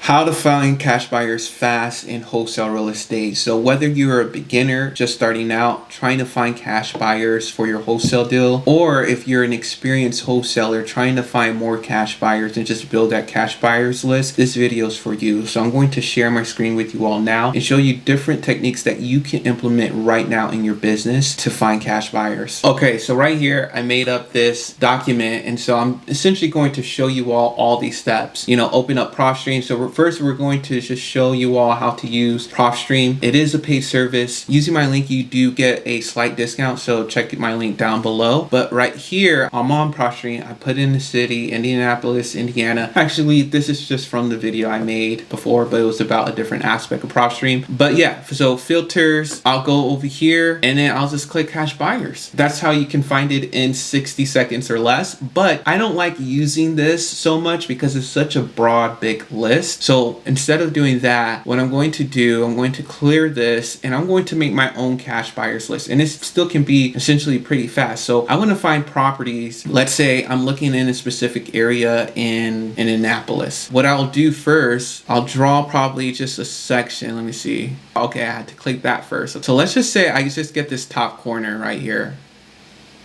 How to find cash buyers fast in wholesale real estate. So whether you're a beginner just starting out trying to find cash buyers for your wholesale deal, or if you're an experienced wholesaler trying to find more cash buyers and just build that cash buyers list, this video is for you. So I'm going to share my screen with you all now and show you different techniques that you can implement right now in your business to find cash buyers. Okay, so right here I made up this document, and so I'm essentially going to show you all these steps. Open up PropStream. So first we're going to just show you all how to use PropStream. It is a paid service. Using my link, you do get a slight discount, so check my link down below. But right here, I'm on PropStream. I put in the city, Indianapolis, Indiana. Actually, this is just from the video I made before, but it was about a different aspect of PropStream. But yeah, so filters, I'll go over here and then I'll just click cash buyers. That's how you can find it in 60 seconds or less. But I don't like using this so much because it's such a broad, big list. So instead of doing that, what I'm going to do, I'm going to clear this and I'm going to make my own cash buyers list. And it still can be essentially pretty fast. So I want to find properties. Let's say I'm looking in a specific area in Annapolis. What I'll do first, I'll draw probably just a section. Let me see. Okay, I had to click that first. So let's just say I just get this top corner right here.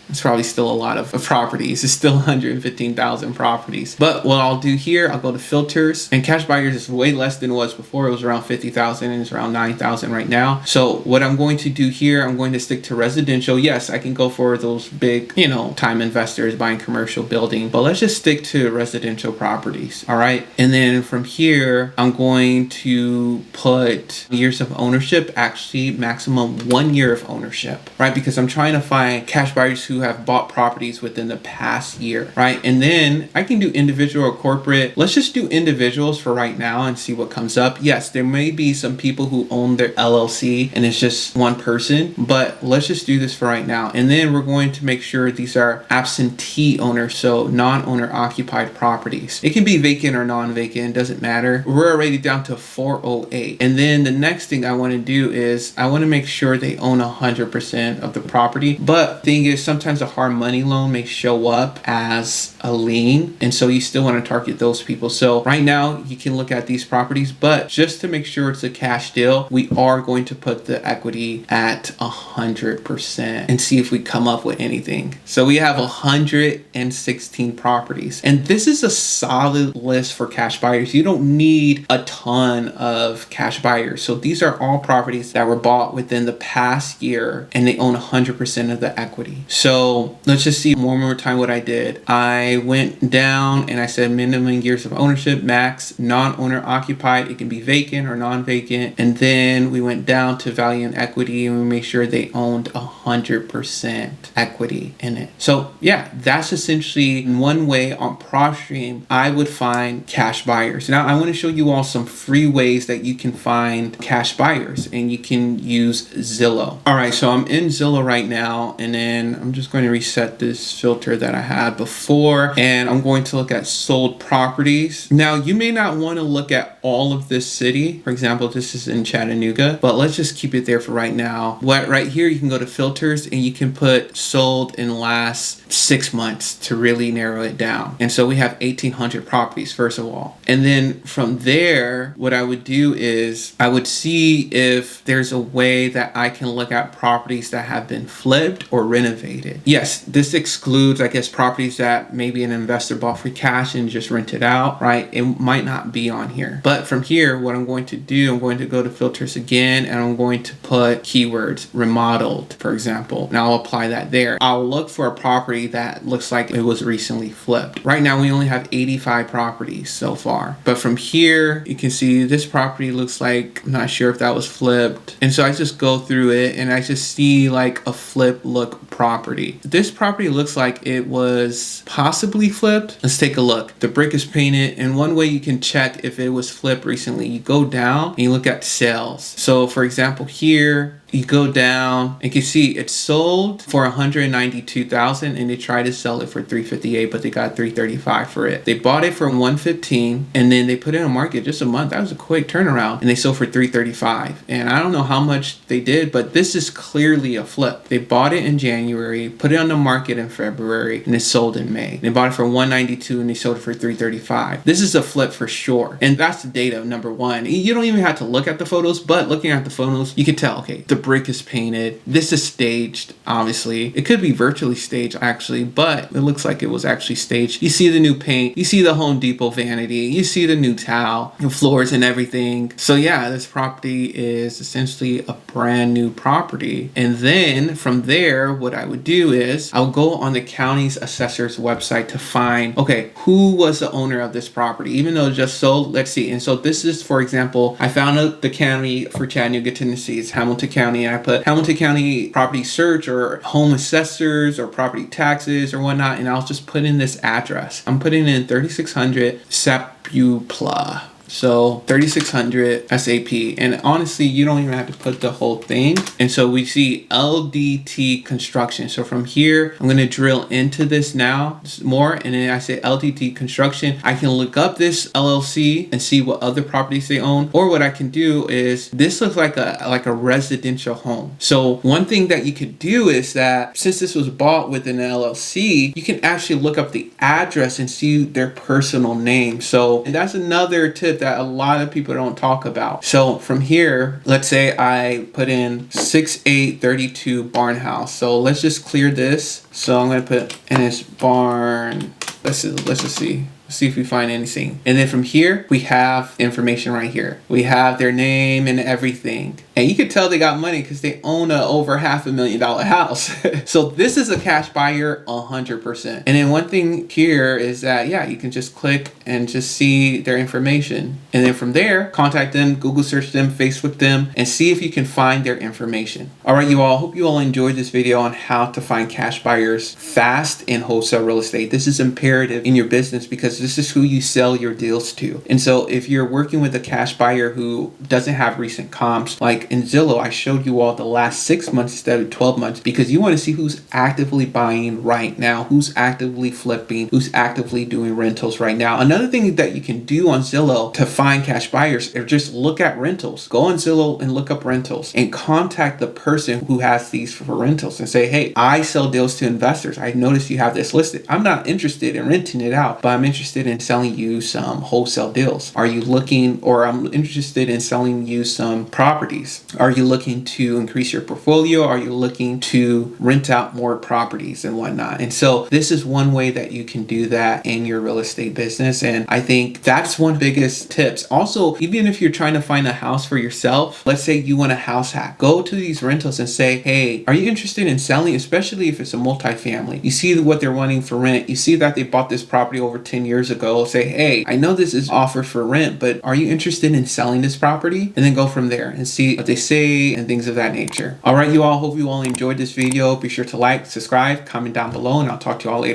It's probably still a lot of properties. It's still 115,000 properties. But what I'll do here, I'll go to filters, and cash buyers is way less than it was before. It was around 50,000 and it's around 9,000 right now. So what I'm going to do here, I'm going to stick to residential. Yes, I can go for those big, time investors buying commercial building, but let's just stick to residential properties. All right. And then from here, I'm going to put years of ownership, actually maximum 1 year of ownership, right? Because I'm trying to find cash buyers who have bought properties within the past year, right? And then I can do individual or corporate. Let's just do individuals for right now and see what comes up. Yes, there may be some people who own their LLC and it's just one person, but let's just do this for right now. And then we're going to make sure these are absentee owners, so non-owner occupied properties. It can be vacant or non-vacant, doesn't matter. We're already down to 408. And then the next thing I want to do is I want to make sure they own 100% of the property. But the thing is, sometimes a hard money loan may show up as a lien, and so you still want to target those people. So right now you can look at these properties, but just to make sure it's a cash deal, we are going to put the equity at 100% and see if we come up with anything. So we have 116 properties, and this is a solid list for cash buyers. You don't need a ton of cash buyers. So these are all properties that were bought within the past year and they own 100% of the equity. So let's just see one more time what I did. I went down and I said minimum years of ownership, max, non-owner occupied. It can be vacant or non-vacant. And then we went down to value and equity and we made sure they owned 100% equity in it. So yeah, that's essentially one way on PropStream I would find cash buyers. Now I want to show you all some free ways that you can find cash buyers, and you can use Zillow. All right, so I'm in Zillow right now, and then I'm just going to reset this filter that I had before, and I'm going to look at sold properties. Now, you may not want to look at all of this city. For example, this is in Chattanooga, but let's just keep it there for right now. Right here, you can go to filters and you can put sold in the last 6 months to really narrow it down. And so we have 1,800 properties, first of all. And then from there, what I would do is I would see if there's a way that I can look at properties that have been flipped or renovated. Yes, this excludes, I guess, properties that maybe an investor bought for cash and just rented out, right? It might not be on here. But from here, what I'm going to do, I'm going to go to filters again, and I'm going to put keywords remodeled, for example, and I'll apply that there. I'll look for a property that looks like it was recently flipped. Right now, we only have 85 properties so far. But from here, you can see this property looks like, I'm not sure if that was flipped. And so I just go through it and I just see like a flip look property. This property looks like it was possibly flipped. Let's take a look. The brick is painted, and one way you can check if it was flipped recently, you go down and you look at sales. So for example, here you go down and you can see it's sold for 192,000 and they tried to sell it for 358, but they got 335 for it. They bought it for 115 and then they put it on market just a month. That was a quick turnaround, and they sold for 335. And I don't know how much they did, but this is clearly a flip. They bought it in January. January, put it on the market in February, and it sold in May. They bought it for $192 and they sold it for $335. This is a flip for sure. And that's the data, number one. You don't even have to look at the photos, but looking at the photos, you can tell, okay, the brick is painted. This is staged, obviously. It could be virtually staged, actually, but it looks like it was actually staged. You see the new paint. You see the Home Depot vanity. You see the new tile, the floors and everything. So yeah, this property is essentially a brand new property. And then from there, what I would do is I'll go on the county's assessor's website to find, okay, who was the owner of this property, even though it just sold. Let's see. And so this is, for example, I found out the county for Chattanooga, Tennessee. It's Hamilton County. And I put Hamilton County property search or home assessors or property taxes or whatnot. And I'll just put in this address. I'm putting in 3600 Sapupla. So 3600 SAP. And honestly, you don't even have to put the whole thing. And so we see LDT construction. So from here, I'm going to drill into this now more. And then I say LDT construction. I can look up this LLC and see what other properties they own. Or what I can do is, this looks like a residential home. So one thing that you could do is that since this was bought with an LLC, you can actually look up the address and see their personal name. So and that's another tip that a lot of people don't talk about. So from here, let's say I put in 6832 barn house. So let's just clear this. So I'm going to put in this barn. Let's just see if we find anything. And then from here, we have information right here. We have their name and everything. And you could tell they got money because they own a over $500,000 house. So this is a cash buyer 100%. And then one thing here is that, yeah, you can just click and just see their information. And then from there, contact them, Google search them, Facebook them, and see if you can find their information. All right, you all, hope you all enjoyed this video on how to find cash buyers fast in wholesale real estate. This is imperative in your business because this is who you sell your deals to. And so if you're working with a cash buyer who doesn't have recent comps, like in Zillow, I showed you all the last 6 months instead of 12 months because you want to see who's actively buying right now, who's actively flipping, who's actively doing rentals right now. Another thing that you can do on Zillow to find cash buyers is just look at rentals. Go on Zillow and look up rentals and contact the person who has these for rentals and say, hey, I sell deals to investors. I noticed you have this listed. I'm not interested in renting it out, but I'm interested in selling you some wholesale deals. Are you looking, or I'm interested in selling you some properties. Are you looking to increase your portfolio? Are you looking to rent out more properties and whatnot? And so this is one way that you can do that in your real estate business. And I think that's one biggest tips. Also, even if you're trying to find a house for yourself, let's say you want a house hack, go to these rentals and say, hey, are you interested in selling, especially if it's a multifamily? You see what they're wanting for rent. You see that they bought this property over 10 years ago. Say, hey, I know this is offered for rent, but are you interested in selling this property? And then go from there and see what they say and things of that nature. All right, you all, hope you all enjoyed this video. Be sure to like, subscribe, comment down below, and I'll talk to you all later.